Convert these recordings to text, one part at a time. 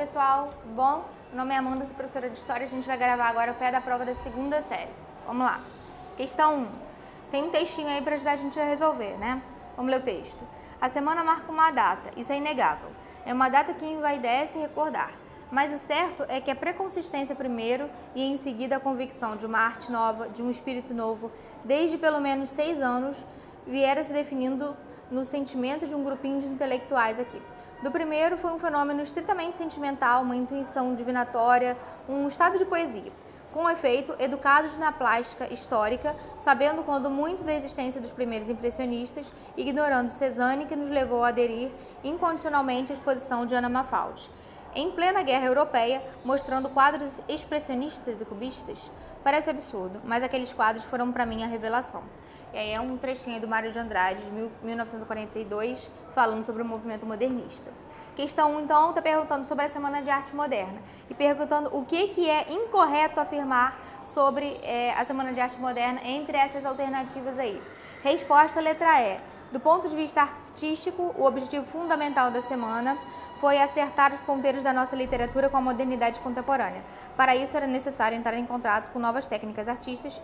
pessoal, tudo bom? Meu nome é Amanda, sou professora de História. A gente vai gravar agora o pé da prova da segunda série. Vamos lá. Questão 1. Tem um textinho aí para ajudar a gente a resolver, né? Vamos ler o texto. A semana marca uma data, isso é inegável. É uma data que envaidece e recordar. Mas o certo é que a pré-consistência primeiro e em seguida a convicção de uma arte nova, de um espírito novo, desde pelo menos 6 anos, viera se definindo no sentimento de um grupinho de intelectuais aqui. Do primeiro foi um fenômeno estritamente sentimental, uma intuição divinatória, um estado de poesia. Com efeito, educados na plástica histórica, sabendo quando muito da existência dos primeiros impressionistas, ignorando Cézanne, que nos levou a aderir incondicionalmente à exposição de Ana Mafalda. Em plena guerra europeia, mostrando quadros expressionistas e cubistas, parece absurdo, mas aqueles quadros foram para mim a revelação. E aí é um trechinho do Mário de Andrade, de 1942, falando sobre o movimento modernista. Questão 1, então, está perguntando sobre a Semana de Arte Moderna e perguntando o que é incorreto afirmar sobre a Semana de Arte Moderna entre essas alternativas aí. Resposta, letra E. Do ponto de vista artístico, o objetivo fundamental da semana foi acertar os ponteiros da nossa literatura com a modernidade contemporânea. Para isso, era necessário entrar em contato com novas técnicas artísticas,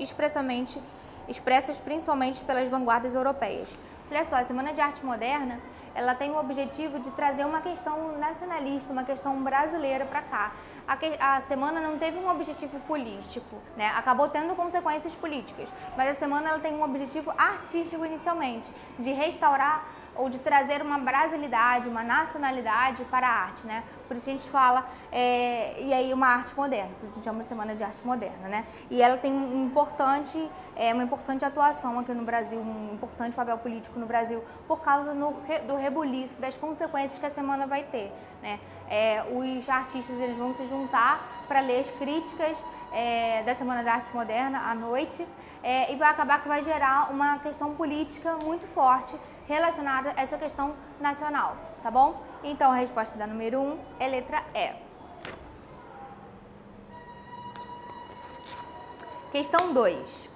expressas principalmente pelas vanguardas europeias. Olha só, a Semana de Arte Moderna, ela tem o objetivo de trazer uma questão nacionalista, uma questão brasileira para cá. A semana não teve um objetivo político, né? Acabou tendo consequências políticas, mas a semana ela tem um objetivo artístico inicialmente, de restaurar ou de trazer uma brasilidade, uma nacionalidade para a arte, né? Por isso a gente fala, e aí uma arte moderna, por isso a gente chama de Semana de Arte Moderna, né? E ela tem uma importante atuação aqui no Brasil, um importante papel político no Brasil, por causa do rebuliço, das consequências que a semana vai ter, né? Os artistas eles vão se juntar para ler as críticas da Semana da Arte Moderna à noite, e vai acabar que vai gerar uma questão política muito forte relacionada a essa questão nacional, tá bom? Então, a resposta da número 1 é letra E. Questão 2.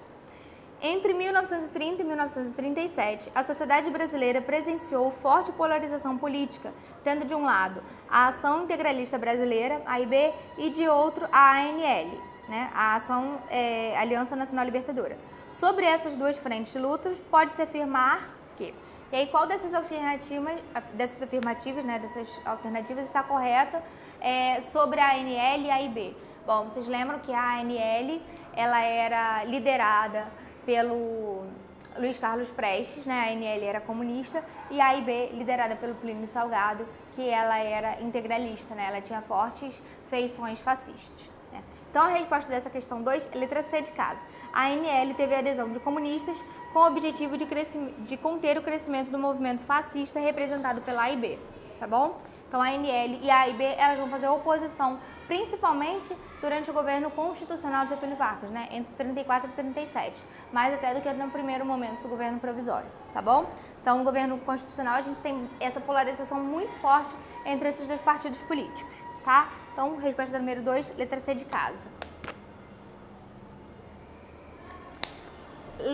Entre 1930 e 1937, a sociedade brasileira presenciou forte polarização política, tendo de um lado a Ação Integralista Brasileira, AIB, e de outro a ANL, né? A Aliança Nacional Libertadora. Sobre essas duas frentes de lutas, pode-se afirmar que... E aí, qual dessas afirmativas, né, dessas alternativas está correta sobre a ANL e a AIB? Bom, vocês lembram que a ANL ela era liderada pelo Luiz Carlos Prestes, né? A ANL era comunista, e a AIB liderada pelo Plínio Salgado, que ela era integralista, né? Ela tinha fortes feições fascistas. Então, a resposta dessa questão 2 é letra C de casa. A ANL teve a adesão de comunistas com o objetivo de conter o crescimento do movimento fascista representado pela AIB, tá bom? Então, a ANL e a AIB elas vão fazer oposição, principalmente durante o governo constitucional de Getúlio Vargas, né? Entre 34 e 37, mais até do que no primeiro momento do governo provisório, tá bom? Então, no governo constitucional, a gente tem essa polarização muito forte entre esses dois partidos políticos, tá? Então, resposta da número 2, letra C de casa.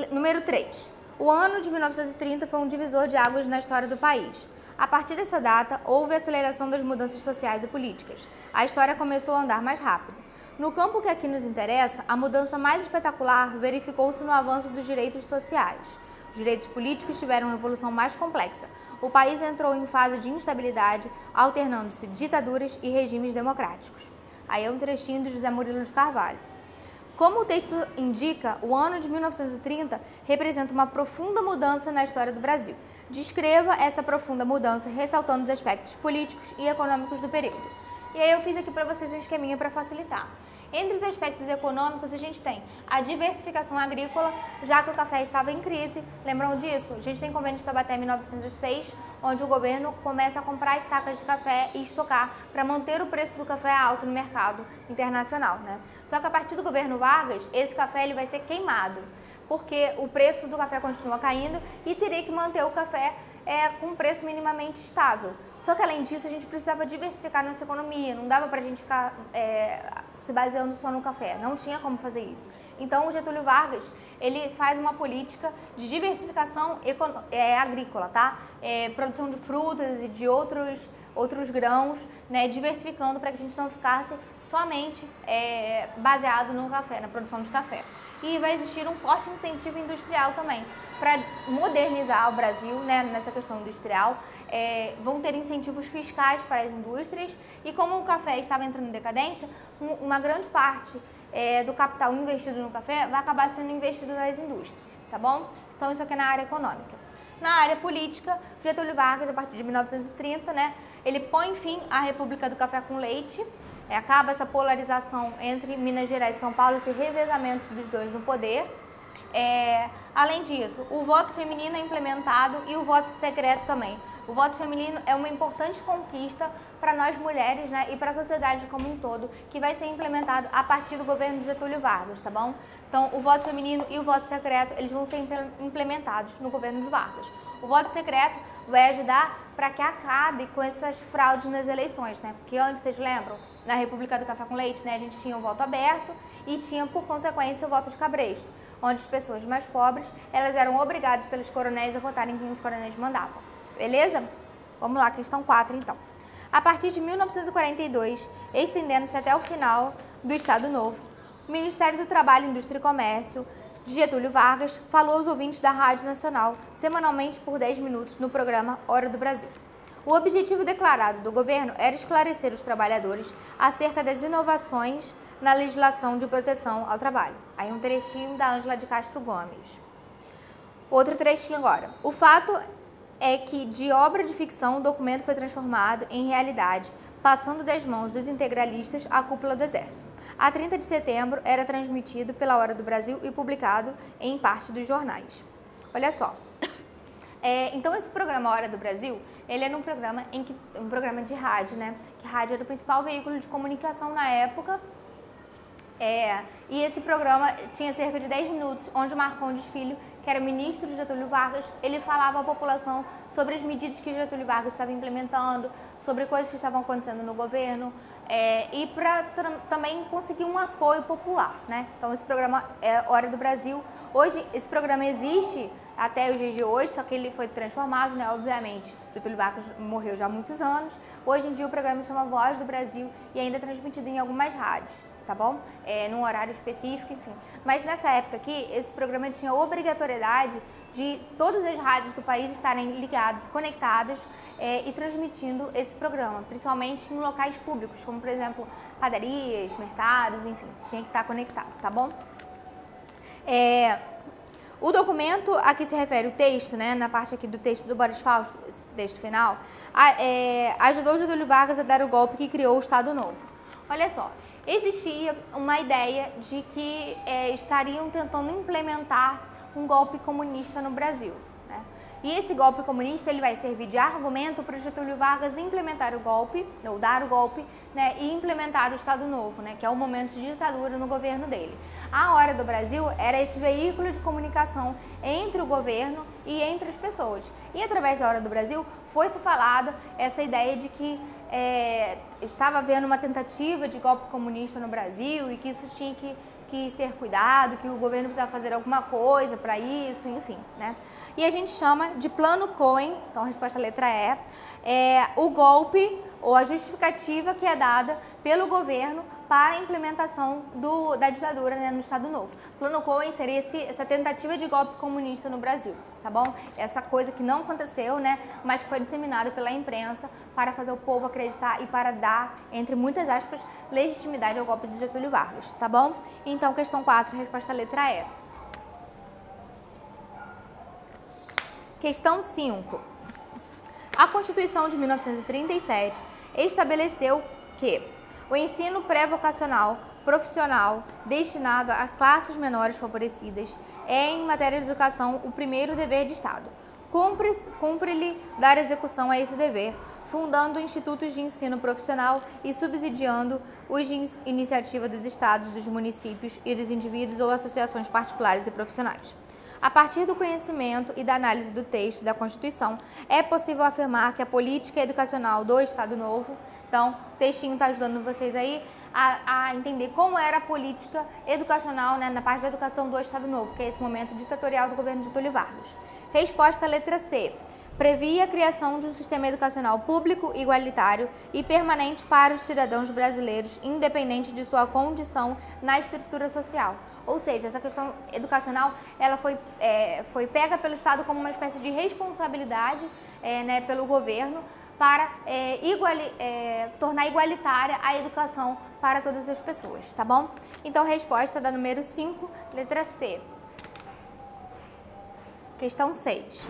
Número 3. O ano de 1930 foi um divisor de águas na história do país. A partir dessa data, houve aceleração das mudanças sociais e políticas. A história começou a andar mais rápido. No campo que aqui nos interessa, a mudança mais espetacular verificou-se no avanço dos direitos sociais. Os direitos políticos tiveram uma evolução mais complexa. O país entrou em fase de instabilidade, alternando-se ditaduras e regimes democráticos. Aí é um trechinho do José Murilo de Carvalho. Como o texto indica, o ano de 1930 representa uma profunda mudança na história do Brasil. Descreva essa profunda mudança, ressaltando os aspectos políticos e econômicos do período. E aí eu fiz aqui para vocês um esqueminha para facilitar. Entre os aspectos econômicos, a gente tem a diversificação agrícola, já que o café estava em crise. Lembram disso? A gente tem convênio de Taubaté em 1906, onde o governo começa a comprar as sacas de café e estocar para manter o preço do café alto no mercado internacional, né? Só que a partir do governo Vargas, esse café ele vai ser queimado, porque o preço do café continua caindo e teria que manter o café com um preço minimamente estável. Só que, além disso, a gente precisava diversificar nossa economia, não dava para a gente ficar se baseando só no café, não tinha como fazer isso. Então, o Getúlio Vargas, ele faz uma política de diversificação agrícola, tá? Produção de frutas e de outros grãos, né? Diversificando para que a gente não ficasse somente baseado no café, na produção de café. E vai existir um forte incentivo industrial também para modernizar o Brasil, né, nessa questão industrial. Vão ter incentivos fiscais para as indústrias e como o café estava entrando em decadência, uma grande parte do capital investido no café vai acabar sendo investido nas indústrias, tá bom? Então isso aqui é na área econômica. Na área política, Getúlio Vargas, a partir de 1930, né, ele põe fim à República do Café com Leite, acaba essa polarização entre Minas Gerais e São Paulo, esse revezamento dos dois no poder. Além disso, o voto feminino é implementado e o voto secreto também. O voto feminino é uma importante conquista para nós mulheres, né, e para a sociedade como um todo, que vai ser implementado a partir do governo de Getúlio Vargas, tá bom? Então, o voto feminino e o voto secreto, eles vão ser implementados no governo de Vargas. O voto secreto vai ajudar para que acabe com essas fraudes nas eleições, né? Porque antes, vocês lembram, na República do Café com Leite, né, a gente tinha o voto aberto e tinha, por consequência, o voto de cabresto, onde as pessoas mais pobres, elas eram obrigadas pelos coronéis a votarem quem os coronéis mandavam. Beleza? Vamos lá, questão 4, então. A partir de 1942, estendendo-se até o final do Estado Novo, o Ministério do Trabalho, Indústria e Comércio, de Getúlio Vargas, falou aos ouvintes da Rádio Nacional, semanalmente por 10 minutos, no programa Hora do Brasil. O objetivo declarado do governo era esclarecer os trabalhadores acerca das inovações na legislação de proteção ao trabalho. Aí um trechinho da Ângela de Castro Gomes. Outro trechinho agora. O fato é que, de obra de ficção, o documento foi transformado em realidade, passando das mãos dos integralistas à cúpula do Exército. A 30 de setembro era transmitido pela Hora do Brasil e publicado em parte dos jornais. Olha só. Então, esse programa Hora do Brasil, ele era um programa de rádio, né? Que rádio era o principal veículo de comunicação na época. E esse programa tinha cerca de 10 minutos, onde o Marcondes Filho, que era ministro de Getúlio Vargas, ele falava à população sobre as medidas que Getúlio Vargas estava implementando, sobre coisas que estavam acontecendo no governo, e para também conseguir um apoio popular, né? Então, esse programa é Hora do Brasil. Hoje, esse programa existe até os dias de hoje, só que ele foi transformado, né? Obviamente, Getúlio Vargas morreu já há muitos anos. Hoje em dia, o programa se chama Voz do Brasil e ainda é transmitido em algumas rádios, tá bom? Num horário específico, enfim. Mas nessa época aqui, esse programa tinha a obrigatoriedade de todas as rádios do país estarem ligadas, conectadas e transmitindo esse programa, principalmente em locais públicos, como, por exemplo, padarias, mercados, enfim, tinha que estar conectado, tá bom? O documento a que se refere o texto, né, na parte aqui do texto do Boris Fausto, esse texto final, ajudou Getúlio Vargas a dar o golpe que criou o Estado Novo. Olha só, existia uma ideia de que estariam tentando implementar um golpe comunista no Brasil, né? E esse golpe comunista, ele vai servir de argumento para Getúlio Vargas implementar o golpe, ou dar o golpe, né, e implementar o Estado Novo, né, que é o momento de ditadura no governo dele. A Hora do Brasil era esse veículo de comunicação entre o governo e entre as pessoas. E através da Hora do Brasil foi-se falada essa ideia de que estava havendo uma tentativa de golpe comunista no Brasil e que isso tinha que ser cuidado, que o governo precisava fazer alguma coisa para isso, enfim, né? E a gente chama de Plano Cohen, então a resposta letra E, o golpe ou a justificativa que é dada pelo governo para a implementação da ditadura, né, no Estado Novo. Plano Cohen seria essa tentativa de golpe comunista no Brasil, tá bom? Essa coisa que não aconteceu, né, mas que foi disseminada pela imprensa para fazer o povo acreditar e para dar, entre muitas aspas, legitimidade ao golpe de Getúlio Vargas, tá bom? Então, questão 4, resposta letra E. Questão 5. A Constituição de 1937 estabeleceu que o ensino pré-vocacional profissional destinado a classes menores favorecidas é, em matéria de educação, o primeiro dever de Estado. Cumpre-lhe dar execução a esse dever, fundando institutos de ensino profissional e subsidiando os de iniciativa dos estados, dos municípios e dos indivíduos ou associações particulares e profissionais. A partir do conhecimento e da análise do texto da Constituição, é possível afirmar que a política educacional do Estado Novo, então, o textinho está ajudando vocês aí a entender como era a política educacional, né, na parte da educação do Estado Novo, que é esse momento ditatorial do governo de Getúlio Vargas. Resposta letra C. Previa a criação de um sistema educacional público, igualitário e permanente para os cidadãos brasileiros, independente de sua condição na estrutura social. Ou seja, essa questão educacional ela foi pega pelo Estado como uma espécie de responsabilidade né, pelo governo para tornar igualitária a educação para todas as pessoas, tá bom? Então, resposta da número 5, letra C. Questão 6.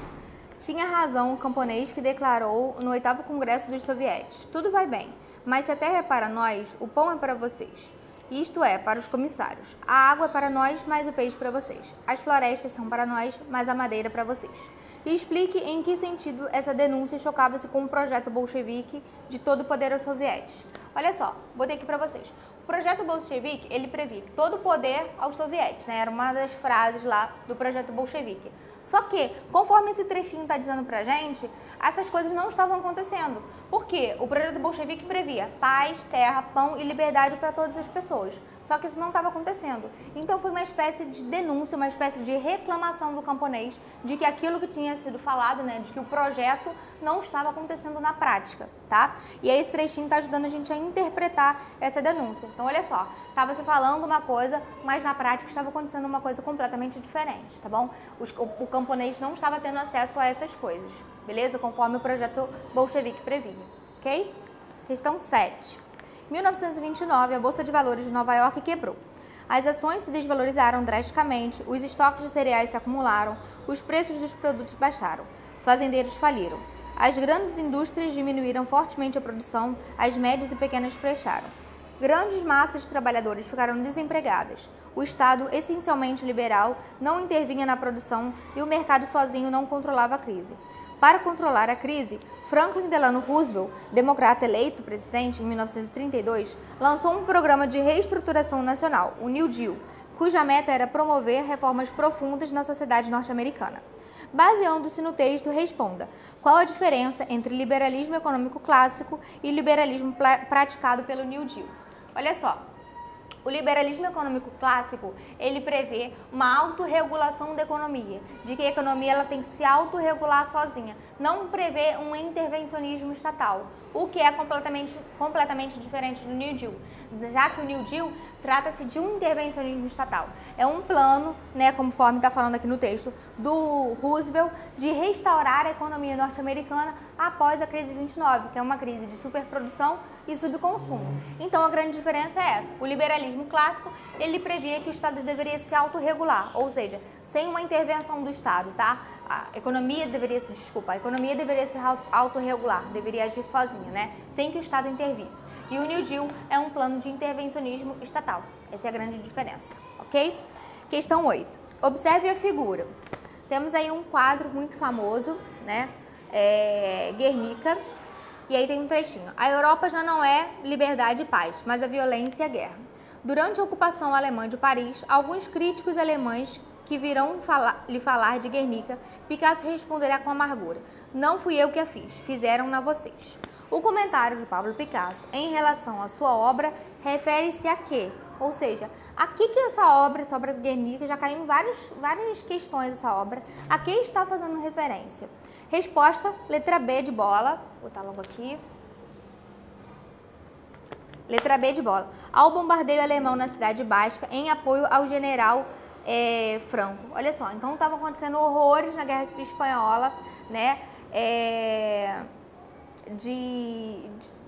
Tinha razão o camponês que declarou no 8º Congresso dos Sovietes: tudo vai bem, mas se a terra é para nós, o pão é para vocês. Isto é, para os comissários. A água é para nós, mas o peixe para vocês. As florestas são para nós, mas a madeira para vocês. E explique em que sentido essa denúncia chocava-se com o projeto bolchevique de todo o poder aos sovietes. Olha só, botei aqui para vocês. O projeto bolchevique, ele previa todo o poder aos sovietes, né? Era uma das frases lá do projeto bolchevique. Só que, conforme esse trechinho está dizendo pra gente, essas coisas não estavam acontecendo. Por quê? O projeto bolchevique previa paz, terra, pão e liberdade para todas as pessoas. Só que isso não estava acontecendo. Então foi uma espécie de denúncia, uma espécie de reclamação do camponês de que aquilo que tinha sido falado, né, de que o projeto não estava acontecendo na prática, tá? E aí esse trechinho está ajudando a gente a interpretar essa denúncia. Então olha só, estava se falando uma coisa, mas na prática estava acontecendo uma coisa completamente diferente, tá bom? O camponês não estava tendo acesso a essas coisas, beleza? Conforme o projeto bolchevique previa, ok? Questão 7. Em 1929, a Bolsa de Valores de Nova York quebrou. As ações se desvalorizaram drasticamente, os estoques de cereais se acumularam, os preços dos produtos baixaram, fazendeiros faliram. As grandes indústrias diminuíram fortemente a produção, as médias e pequenas fecharam. Grandes massas de trabalhadores ficaram desempregadas. O Estado, essencialmente liberal, não intervinha na produção e o mercado sozinho não controlava a crise. Para controlar a crise, Franklin Delano Roosevelt, democrata eleito presidente em 1932, lançou um programa de reestruturação nacional, o New Deal, cuja meta era promover reformas profundas na sociedade norte-americana. Baseando-se no texto, responda: qual a diferença entre liberalismo econômico clássico e liberalismo praticado pelo New Deal? Olha só, o liberalismo econômico clássico, ele prevê uma autorregulação da economia, de que a economia ela tem que se autorregular sozinha, não prevê um intervencionismo estatal, o que é completamente diferente do New Deal, já que o New Deal trata-se de um intervencionismo estatal. É um plano, né, conforme está falando aqui no texto, do Roosevelt, de restaurar a economia norte-americana após a crise de 29, que é uma crise de superprodução e subconsumo. Então a grande diferença é essa. O liberalismo clássico, ele previa que o Estado deveria se autorregular, ou seja, sem uma intervenção do Estado, tá? A economia deveria se autorregular, deveria agir sozinha, né? Sem que o Estado intervisse. E o New Deal é um plano de intervencionismo estatal. Essa é a grande diferença, ok? Questão 8. Observe a figura. Temos aí um quadro muito famoso, né? Guernica. E aí tem um trechinho. A Europa já não é liberdade e paz, mas a violência e a guerra. Durante a ocupação alemã de Paris, alguns críticos alemães que virão lhe falar de Guernica, Picasso responderá com amargura: não fui eu que a fiz, fizeram-na vocês. O comentário de Pablo Picasso em relação à sua obra refere-se a quê? Ou seja, aqui que essa obra Guernica, já caiu em várias questões essa obra, a que está fazendo referência? Resposta, letra B de bola, vou botar logo aqui. Letra B de bola. Ao bombardeio alemão na cidade basca em apoio ao general Franco. Olha só, então estavam acontecendo horrores na Guerra Civil Espanhola, né?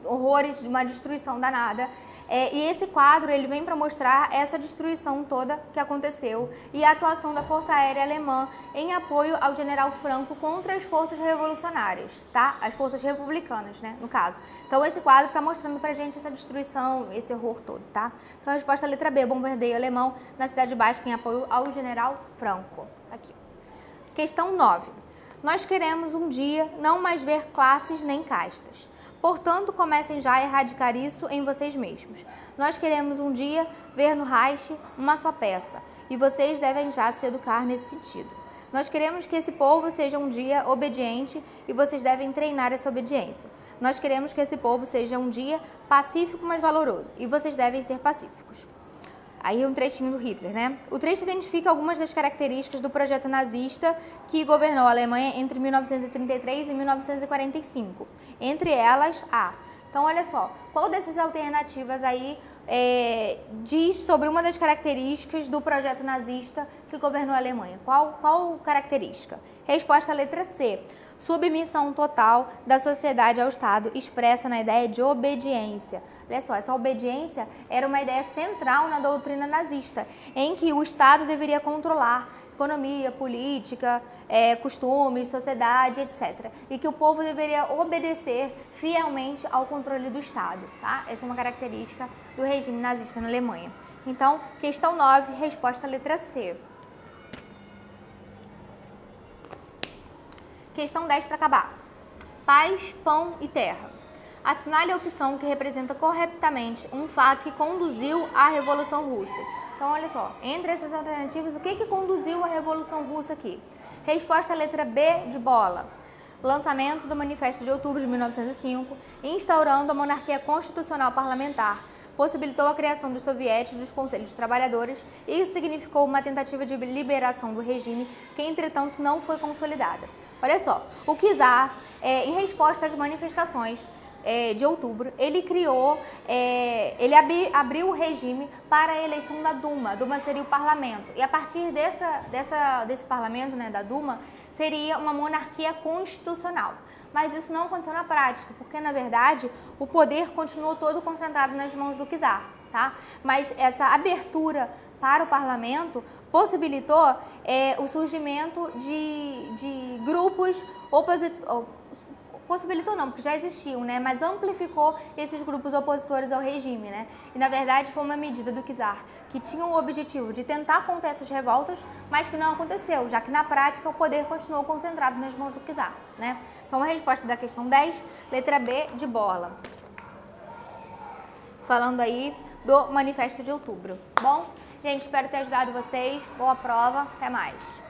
Horrores de uma destruição danada. E esse quadro ele vem para mostrar essa destruição toda que aconteceu e a atuação da Força Aérea Alemã em apoio ao general Franco contra as forças revolucionárias, tá? As forças republicanas, né, no caso. Então esse quadro está mostrando pra gente essa destruição, esse horror todo, tá? Então a resposta é a letra B, bombardeio alemão na cidade basca em apoio ao general Franco. Aqui. Questão 9. Nós queremos um dia não mais ver classes nem castas. Portanto, comecem já a erradicar isso em vocês mesmos. Nós queremos um dia ver no Reich uma só peça, e vocês devem já se educar nesse sentido. Nós queremos que esse povo seja um dia obediente e vocês devem treinar essa obediência. Nós queremos que esse povo seja um dia pacífico, mas valoroso, e vocês devem ser pacíficos. Aí um trechinho do Hitler, né? O trecho identifica algumas das características do projeto nazista que governou a Alemanha entre 1933 e 1945. Entre elas, Então, olha só, qual dessas alternativas aí diz sobre uma das características do projeto nazista que governou a Alemanha? Qual característica? Resposta letra C. Submissão total da sociedade ao Estado, expressa na ideia de obediência. Olha só, essa obediência era uma ideia central na doutrina nazista, em que o Estado deveria controlar economia, política, costumes, sociedade, etc. E que o povo deveria obedecer fielmente ao controle do Estado, tá? Essa é uma característica do regime nazista na Alemanha. Então, questão 9, resposta letra C. Questão 10 para acabar. Paz, pão e terra. Assinale a opção que representa corretamente um fato que conduziu à Revolução Russa. Então, olha só, entre essas alternativas, o que conduziu à Revolução Russa aqui? Resposta letra B de bola. Lançamento do Manifesto de Outubro de 1905, instaurando a monarquia constitucional parlamentar, possibilitou a criação dos soviéticos dos Conselhos de Trabalhadores e significou uma tentativa de liberação do regime que, entretanto, não foi consolidada. Olha só, o czar, em resposta às manifestações de outubro, ele criou, ele abriu o regime para a eleição da Duma. A Duma seria o parlamento. E a partir desse parlamento, né, da Duma, seria uma monarquia constitucional. Mas isso não aconteceu na prática, porque, na verdade, o poder continuou todo concentrado nas mãos do czar, tá? Mas essa abertura para o parlamento possibilitou o surgimento de grupos opositores. Possibilitou não, porque já existiam, né? Mas amplificou esses grupos opositores ao regime, né? E, na verdade, foi uma medida do czar que tinha o objetivo de tentar conter essas revoltas, mas que não aconteceu, já que, na prática, o poder continuou concentrado nas mãos do czar, né? Então, a resposta da questão 10, letra B de bola. Falando aí do Manifesto de Outubro. Bom, gente, espero ter ajudado vocês. Boa prova. Até mais.